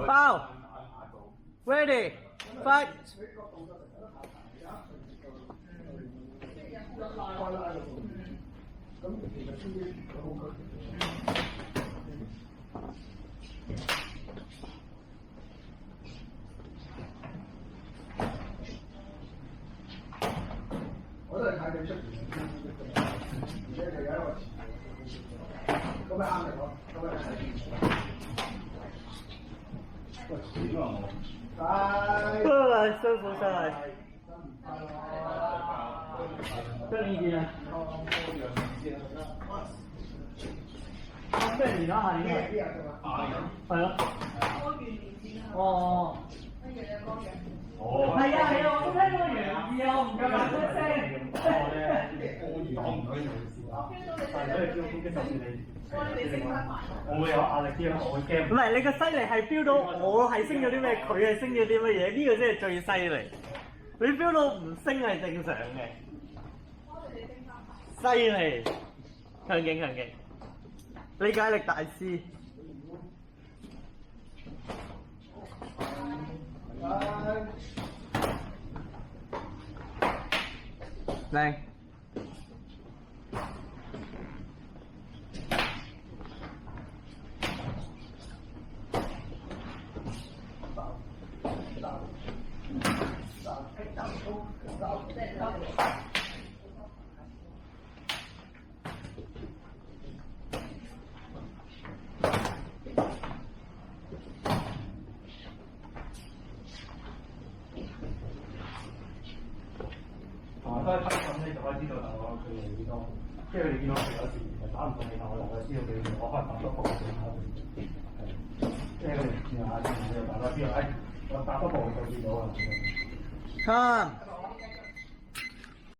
包 ready fight。我都係睇你出邊，而且佢有一個詞，咁咪啱嚟講，咁咪睇。喂，遲咗啊我。過來，師傅上來。跟你點啊？咩年啊？下年啊？係咯。哦。哦，係啊係啊，我都聽到楊意啊，我唔夠膽出聲。我咧，講唔到呢回事啊。但係所以叫攻擊就算你會有壓力啲，我會驚。唔係你個犀利係飆到我係升咗啲咩，佢係升咗啲乜嘢？呢個先係最犀利。你飆到唔升係正常嘅。犀利，強勁強勁，理解力大師。靚。所以分咁咧就可以知道大概佢哋幾多，即係佢哋見到佢有時係打唔到你，但我大概知道佢我可能打多步佢打佢，係，即係佢哋見下見下，大概知道，我打多步就見到啦。看。